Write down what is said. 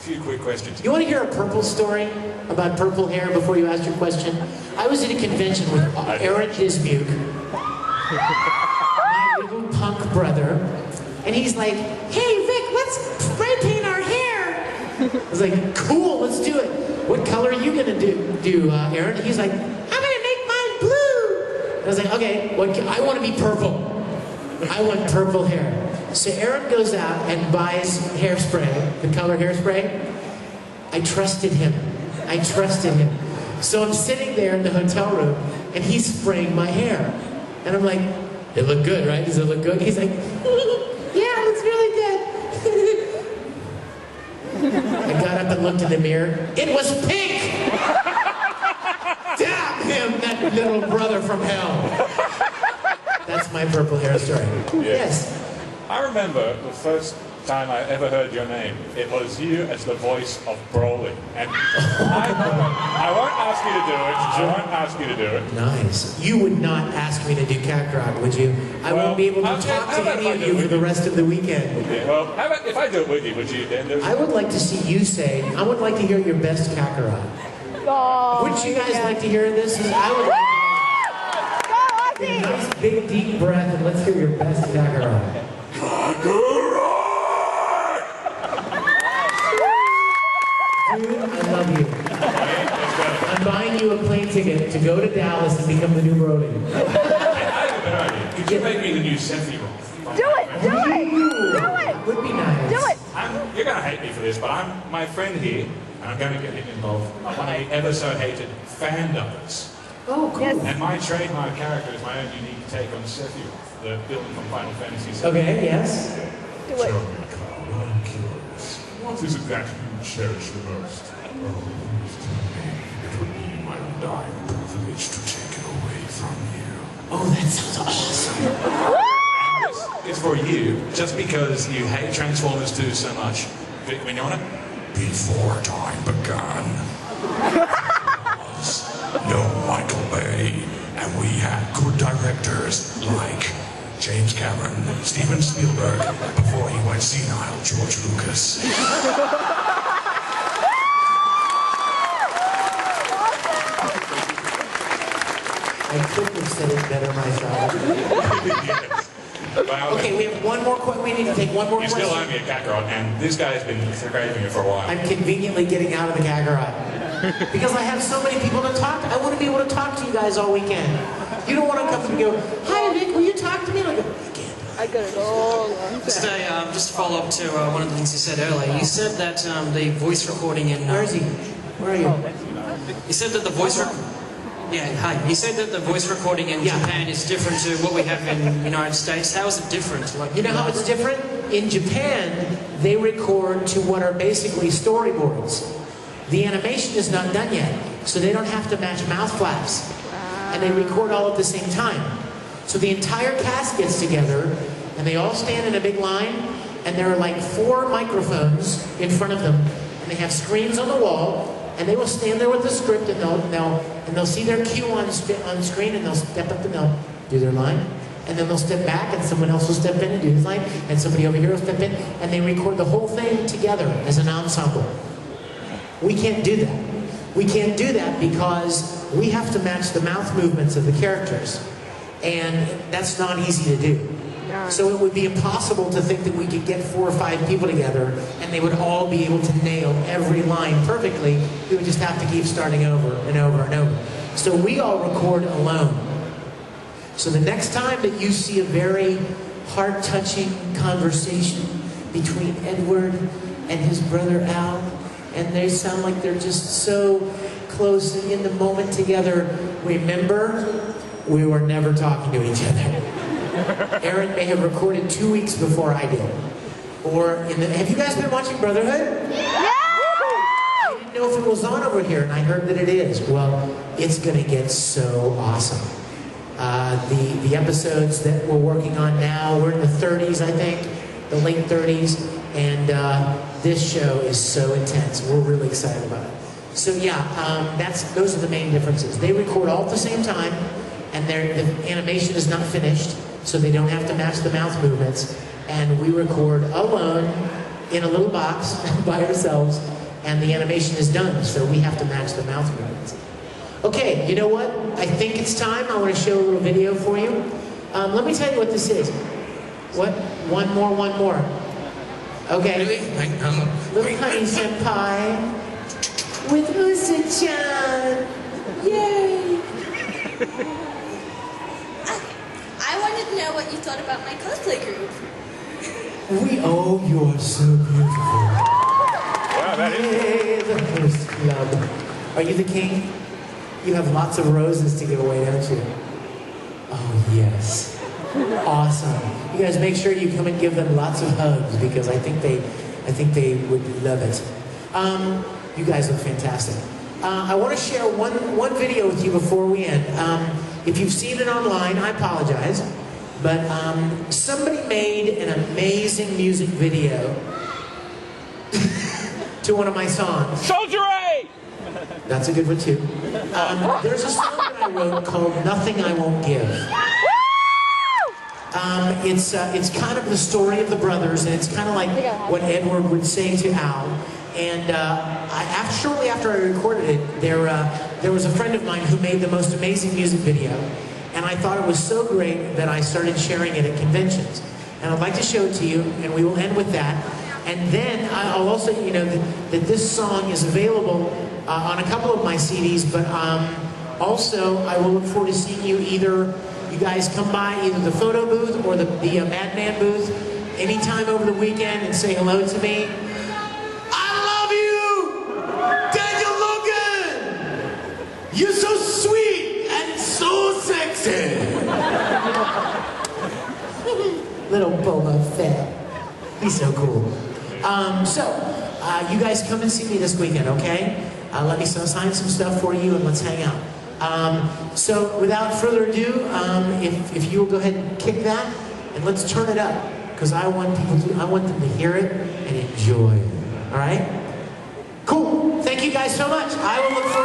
few quick questions. You want to hear a purple story about purple hair before you ask your question? I was at a convention with Aaron Dismuke, my little punk brother, and he's like, "Hey Vic, let's spray paint our hair." I was like, "Cool, let's do it. What color are you gonna do, Aaron?" And he's like, "I'm gonna make mine blue." And I was like, "Okay, I want to be purple. I want purple hair." So Aaron goes out and buys hairspray, the color hairspray. I trusted him. So I'm sitting there in the hotel room, and he's spraying my hair. And I'm like, "It look good, right? Does it look good?" He's like, "Yeah, it looks really good." I got up and looked in the mirror. It was pink! Damn him, that little brother from hell. That's my purple hair story. Yes. I remember the first time I ever heard your name. It was you as the voice of Broly. And I won't ask you to do it. Nice. You would not ask me to do Kakarot, would you? I won't be able to talk to any of you for the rest of the weekend. Okay, well, how about if I do it with you, would you then? I would like to see you say, I would like to hear your best Kakarot. Oh, wouldn't you guys like to hear this? I would like to hear a nice big deep breath and let's hear your best Kakarot. Dude, I love you. I'm buying you a plane ticket to go to Dallas and become the new Brody. Could you make me the new Sephiroth? Do it! Do it! Would be nice. Do it! You're going to hate me for this, but my friend here, and I'm going to get him involved, are one of the ever-so-hated fan-dubbers. Oh, cool. Yes. And my trademark character is my own unique take on Sephiroth, the villain from Final Fantasy VII. Okay, yes. Do it. Tell me, Carl, I'm curious. What is it that you cherish the most? Oh, please tell me. It would be my undying privilege to take it away from you. Oh, that sounds awesome. It's for you, just because you hate Transformers 2 so much. Vic Mignogna? Before time began, there was no Michael Bay, and we had good directors like James Cameron, Steven Spielberg, before he went senile, George Lucas. I couldn't have said it better myself. Okay, we have one more question. We need to take one more question. You still owe me a Kakarot, and this guy's been craving it for a while. I'm conveniently getting out of the Kakarot. Because I have so many people to talk to. I want to be able to talk to you guys all weekend. You don't want to come to me and go, "Hi Vic, will you talk to me?" And I go, "I can't." I got it all. Just to follow up to one of the things you said earlier. You said that the voice recording in... Where is he? Where are you? You said that the voice... Yeah, hi. You said that the voice recording in Japan is different to what we have in the United States. How is it different? Like, You know how it's different? In Japan, they record to what are basically storyboards. The animation is not done yet, so they don't have to match mouth flaps. And they record all at the same time. So the entire cast gets together, and they all stand in a big line, and there are like 4 microphones in front of them, and they have screens on the wall, and they will stand there with the script, and they'll see their cue on screen, and they'll step up and they'll do their line, and then they'll step back, and someone else will step in and do his line, and somebody over here will step in, and they record the whole thing together as an ensemble. We can't do that. We can't do that because we have to match the mouth movements of the characters, and that's not easy to do. So it would be impossible to think that we could get 4 or 5 people together and they would all be able to nail every line perfectly. We would just have to keep starting over and over and over. So we all record alone. So the next time that you see a very heart-touching conversation between Edward and his brother Al, and they sound like they're just so close and in the moment together, remember, we were never talking to each other. Aaron may have recorded 2 weeks before I did. Or, have you guys been watching Brotherhood? Yeah! I didn't know if it was on over here, and I heard that it is. Well, it's gonna get so awesome. The episodes that we're working on now, we're in the 30s, I think, the late 30s, and this show is so intense. We're really excited about it. So yeah, those are the main differences. They record all at the same time, and the animation is not finished, so they don't have to match the mouth movements. And we record alone in a little box by ourselves, and the animation is done, so we have to match the mouth movements. Okay, you know what? I think it's time. I want to show a little video for you. Let me tell you what this is. What? One more. Okay. Really? Little honey senpai with Usa-chan. Yay! I wanted to know what you thought about my cosplay group. Oh, you are so beautiful. Wow, that is. Yay, the host club. Are you the king? You have lots of roses to give away, don't you? Oh, yes. Awesome. You guys make sure you come and give them lots of hugs because I think they would love it. You guys look fantastic. I want to share one video with you before we end. If you've seen it online, I apologize, but somebody made an amazing music video to one of my songs. Soldier A! That's a good one too. There's a song that I wrote called "Nothing I Won't Give." It's kind of the story of the brothers, and it's kind of like what Edward would say to Al. And shortly after I recorded it, there was a friend of mine who made the most amazing music video, and I thought it was so great that I started sharing it at conventions. And I'd like to show it to you, and we will end with that. And then I'll also, you know, that this song is available on a couple of my CDs, but also I will look forward to seeing you either. You guys come by either the photo booth or the Madman booth anytime over the weekend and say hello to me. I love you, Daniel Logan. You're so sweet and so sexy. Little Boba Fett. He's so cool. You guys come and see me this weekend, okay? Let me sign some stuff for you and let's hang out. So without further ado, if you will go ahead and kick that, and let's turn it up, because I want them to hear it and enjoy it. All right? Cool. Thank you guys so much. I will look forward